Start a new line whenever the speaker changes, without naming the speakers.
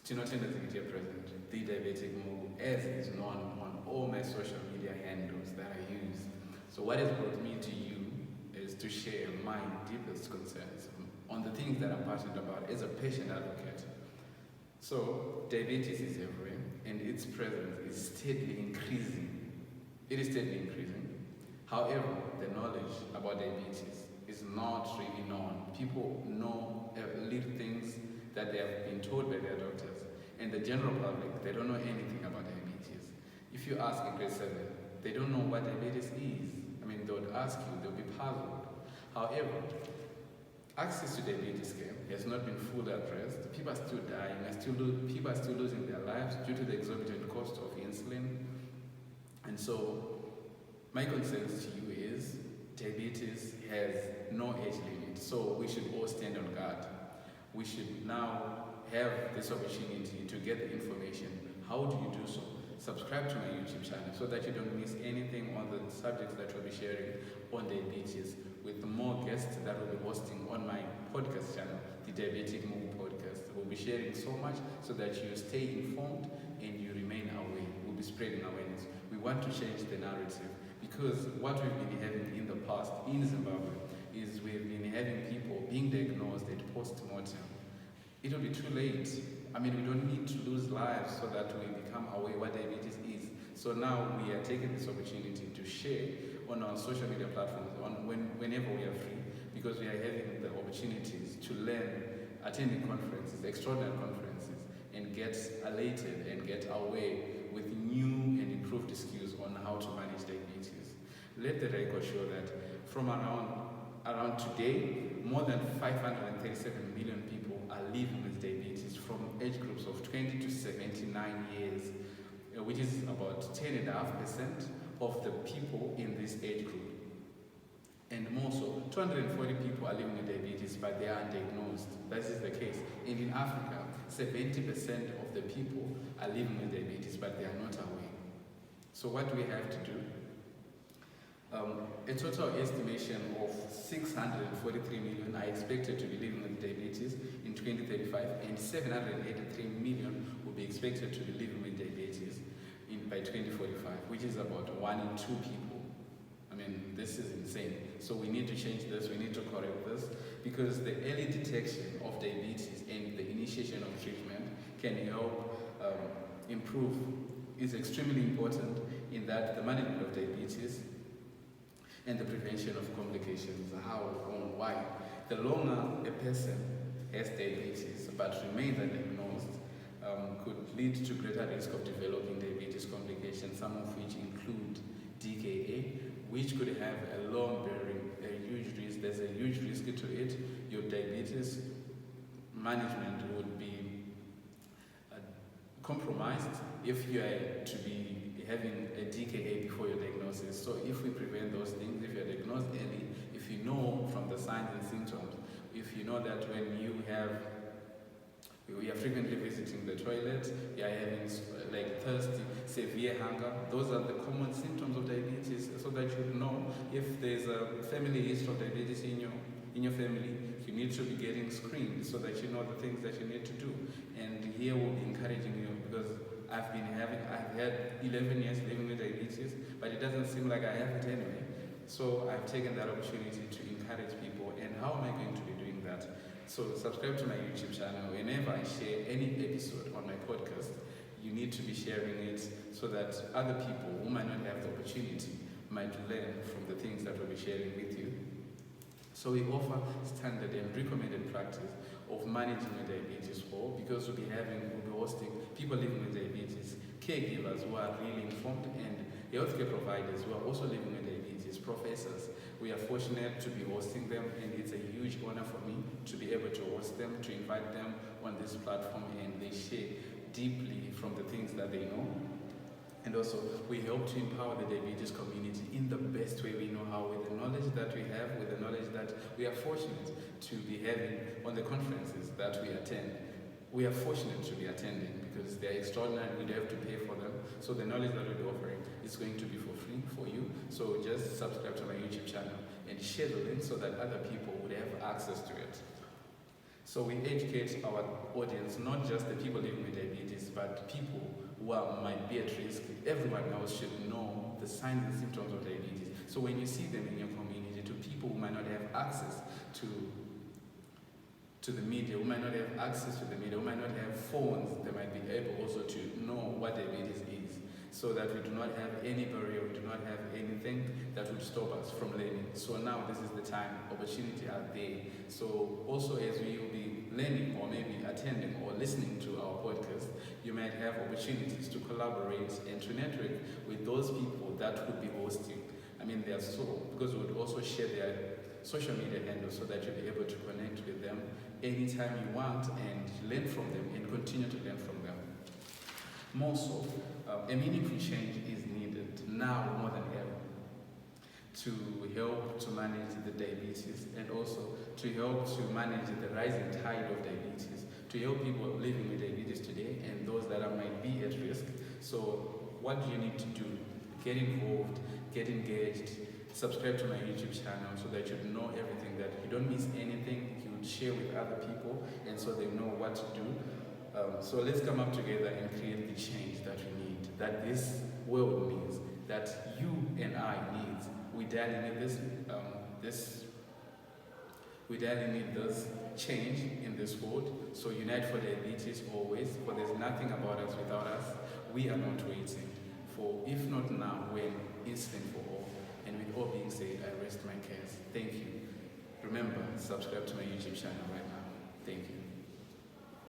Tinotenda Executive President, the Diabetic Move, as is known on all my social media handles that I use. So what has brought me to you is to share my deepest concerns on the things that I'm passionate about as a patient advocate. So diabetes is everywhere, and its presence is steadily increasing. It is steadily increasing. However, the knowledge about diabetes is not really known. People know little things that they have been told by their doctors, and the general public, they don't know anything about diabetes. If you ask in grade 7, they don't know what diabetes is. I mean, they would ask you, they'll be puzzled. However, access to diabetes care has not been fully addressed. People are still dying, people are still losing their lives due to the exorbitant cost of insulin. And so, my concerns to you is diabetes has no age limit, so we should all stand on guard. We should now have this opportunity to get the information. How do you do so? Subscribe to my YouTube channel so that you don't miss anything on the subjects that we'll be sharing on diabetes, with more guests that we'll be hosting on my podcast channel, the Diabetic Move Podcast. We'll be sharing so much so that you stay informed and you remain aware. We'll be spreading awareness. We want to change the narrative, because what we've been having in the past in Zimbabwe is we've been having people being diagnosed at post-mortem. It will be too late. I mean, we don't need to lose lives so that we become aware what diabetes is. So now we are taking this opportunity to share on our social media platforms whenever we are free, because we are having the opportunities to learn, attending conferences, extraordinary conferences, and get elated and get aware with new and improved skills on how to manage diabetes. Let the record show that from around today, more than 537 million people are living with diabetes from age groups of 20 to 79 years, which is about 10.5% of the people in this age group. And more so, 240 people are living with diabetes, but they are undiagnosed. That is the case. And in Africa, 70% of the people are living with diabetes, but they are not aware. So what do we have to do? A total estimation of 643 million are expected to be living with diabetes in 2035, and 783 million will be expected to be living with diabetes by 2045, which is about 1 in 2 people. I mean, this is insane. So we need to change this, we need to correct this, because the early detection of diabetes and the initiation of treatment can help improve, is extremely important in that the management of diabetes and the prevention of complications. How and why? The longer a person has diabetes but remains undiagnosed, could lead to greater risk of developing diabetes complications, some of which include DKA, which could have a long-bearing, a huge risk. There's a huge risk to it. Your diabetes management would be compromised if you are to be having a DKA before your diagnosis. So if we prevent those things, if you're diagnosed early, if you know from the signs and symptoms, if you know that when you are frequently visiting the toilet, you are having like thirsty, severe hunger, those are the common symptoms of diabetes, so that you know if there's a family history of diabetes in your family, you need to be getting screened so that you know the things that you need to do. And here we'll be encouraging you, because I've had 11 years living with diabetes, but it doesn't seem like I have it anyway. So I've taken that opportunity to encourage people. And how am I going to be doing that? So subscribe to my YouTube channel. Whenever I share any episode on my podcast, you need to be sharing it so that other people who might not have the opportunity might learn from the things that we'll be sharing with you. So we offer standard and recommended practice of managing your diabetes for, because we'll be hosting people living with diabetes, caregivers who are really informed, and healthcare providers who are also living with diabetes, professors. We are fortunate to be hosting them, and it's a huge honor for me to be able to host them, to invite them on this platform, and they share deeply from the things that they know. And also, we help to empower the diabetes community in the best way we know how, with the knowledge that we have, with the knowledge that we are fortunate to be having on the conferences that we attend. We are fortunate to be attending because they are extraordinary. We don't have to pay for them. So the knowledge that we'll be offering is going to be for free for you. So just subscribe to my YouTube channel and share the link so that other people would have access to it. So we educate our audience, not just the people living with diabetes, but people who might be at risk, everyone else should know the signs and symptoms of diabetes. So when you see them in your community, to people who might not have access to the media, who might not have access to the media, who might not have phones, they might be able also to know what diabetes is, so that we do not have any barrier, we do not have anything that would stop us from learning. So now this is the time, opportunity are there. So also as we will be learning or maybe attending or listening to our podcast, you might have opportunities to collaborate and to network with those people that would be hosting. I mean, they are so, because we would also share their social media handles so that you'll be able to connect with them anytime you want and learn from them and continue to learn from them. More so, a meaningful change is needed now more than ever to help to manage the diabetes and also to help to manage the rising tide of diabetes, to help people living with diabetes today and those that might be at risk. So what do you need to do? Get involved, get engaged, subscribe to my YouTube channel so that you know everything, that you don't miss anything, you would share with other people and so they know what to do. So let's come up together and create the change that we need, that this world needs, that you and I need. We badly need we badly need this change in this world. So unite for diabetes always, for there's nothing about us without us. We are not waiting for, if not now, when, instant for all. And with all being said, I rest my case. Thank you. Remember, subscribe to my YouTube channel right now. Thank you.